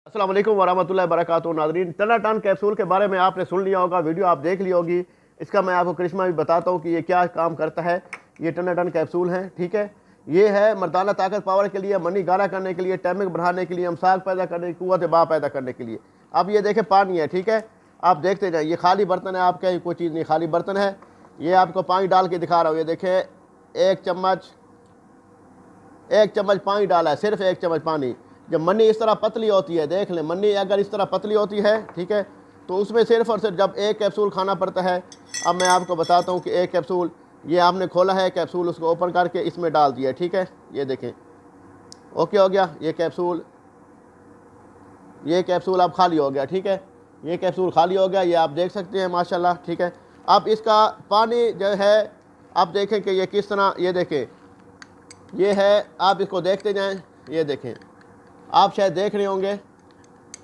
अस्सलाम वालेकुम वरहमतुल्लाहि वबरकातुहू। नाज़रीन, टनाटन कैप्सूल के बारे में आपने सुन लिया होगा, वीडियो आप देख ली होगी। इसका मैं आपको करिश्मा भी बताता हूँ कि ये क्या काम करता है। ये टनाटन कैप्सूल हैं, ठीक है। ये है मर्दाना ताकत पावर के लिए, मनी गाढ़ा करने के लिए, टैमिक बढ़ाने के लिए, अमसाक पैदा करने की, कुव्वत बा पैदा करने के लिए। अब ये देखें पानी है, ठीक है, आप देखते जाए। ये खाली बर्तन है आपका, कोई चीज़ नहीं, खाली बर्तन है। ये आपको पानी डाल के दिखा रहा हूँ। ये देखें, एक चम्मच पानी डाला है, सिर्फ एक चम्मच पानी। जब मन्नी इस तरह पतली होती है, देख लें, मन्नी अगर इस तरह पतली होती है, ठीक है, तो उसमें सिर्फ और सिर्फ जब एक कैप्सूल खाना पड़ता है। अब मैं आपको बताता हूँ कि एक कैप्सूल, ये आपने खोला है कैप्सूल, उसको ओपन करके इसमें डाल दिया, ठीक है। ये देखें, ओके हो गया। ये कैप्सूल अब खाली हो गया, ठीक है। ये कैप्सूल खाली हो गया, ये आप देख सकते हैं माशाल्लाह, ठीक है। अब इसका पानी जो है, आप देखें कि ये किस तरह, ये देखें, ये है, आप इसको देखते जाएं। ये देखें, आप शायद देख रहे होंगे,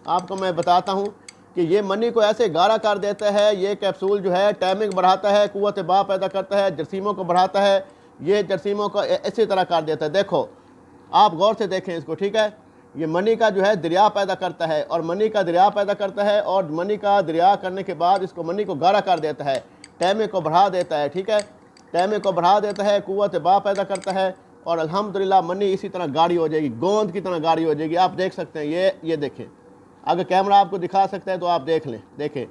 आपको मैं बताता हूँ कि ये मनी को ऐसे गाढ़ा कर देता है। ये कैप्सूल जो है टैमिंग बढ़ाता है, कुव्वत बा पैदा करता है, जरासीमों को बढ़ाता है। ये जरासीमों को इसी तरह कर देता है। देखो, आप गौर से देखें इसको, ठीक है। ये मनी का जो है दरिया पैदा करता है, और मनी का दरिया पैदा करता है, और मनी का दरिया करने के बाद इसको मनी को गाढ़ा कर देता है, टैमिंग को बढ़ा देता है, ठीक है। टैमिंग को बढ़ा देता है, कुव्वत बा पैदा करता है, और अल्हम्दुलिल्लाह मनी इसी तरह गाढ़ी हो जाएगी, गोंद की तरह गाढ़ी हो जाएगी। आप देख सकते हैं, ये देखें, अगर कैमरा आपको दिखा सकता है तो आप देख लें। देखें,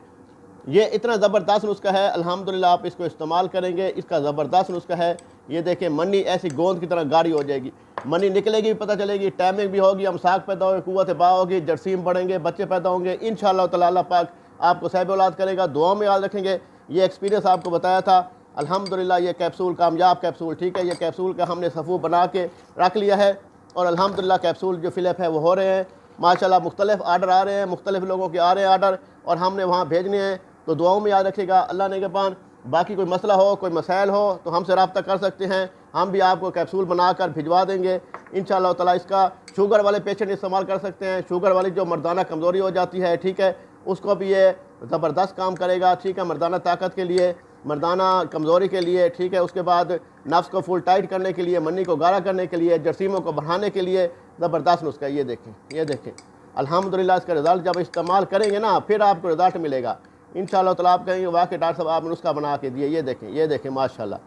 ये इतना ज़बरदस्त नुस्खा है, अल्हम्दुलिल्लाह आप इसको इस्तेमाल करेंगे, इसका ज़बरदस्त नुस्खा है। ये देखें, मनी ऐसी गोंद की तरह गाढ़ी हो जाएगी, मनी निकलेगी भी पता चलेगी, टाइमिंग भी होगी, अमसाक पैदा होगी, कुव्वत बा होगी, जरासीम बढ़ेंगे, बच्चे पैदा होंगे। इंशाअल्लाह ताला अल्लाह पाक आपको साहिब औलाद करेगा। दुआ में याद रखेंगे। ये एक्सपीरियंस आपको बताया था। अल्हम्दुलिल्लाह ये कैप्सूल कामयाब कैप्सूल, ठीक है। ये कैप्सूल का हमने सफ़ू बना के रख लिया है, और अल्हम्दुलिल्लाह कैप्सूल जो फिलअप है वो हो रहे हैं माशाल्लाह। मुख्तलिफ आर्डर आ रहे हैं, मुख्तलिफ लोगों के आ रहे हैं आर्डर, और हमने वहाँ भेजने हैं। तो दुआओं में याद रखिएगा। अल्लाह ने के पान बाकी कोई मसला हो, कोई मसाइल हो, तो हमसे रब्ता कर सकते हैं। हम भी आपको कैप्सूल बनाकर भिजवा देंगे इंशाअल्लाह ताला। इसका शुगर वाले पेशेंट इस्तेमाल कर सकते हैं, शुगर वाली जो मर्दाना कमज़ोरी हो जाती है, ठीक है, उसको भी ये ज़बरदस्त काम करेगा, ठीक है। मर्दाना ताकत के लिए, मर्दाना कमज़ोरी के लिए, ठीक है। उसके बाद नफ्स को फुल टाइट करने के लिए, मनी को गाढ़ा करने के लिए, जरासीमों को बढ़ाने के लिए ज़बरदस्त नुस्खा। ये देखें अल्हम्दुलिल्लाह इसका रिज़ल्ट जब इस्तेमाल करेंगे ना, फिर आपको रिज़ल्ट मिलेगा इंशाअल्लाह ताला। आप कहेंगे वाकई डॉक्टर साहब आपने नुस्खा बना के दिए। ये देखें माशाल्लाह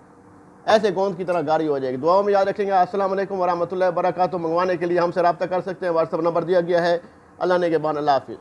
ऐसे गोंद की तरह गाढ़ी हो जाएगी। दुआओं में याद रखेंगे। अस्सलाम वालेकुम वरहमतुल्लाहि वबरकातुहू। मंगवाने के लिए हमसे रब्ता कर सकते हैं, व्हाट्सअप नंबर दिया गया है। अल्लाह ने के बान, अल्लाह हाफ़िज़।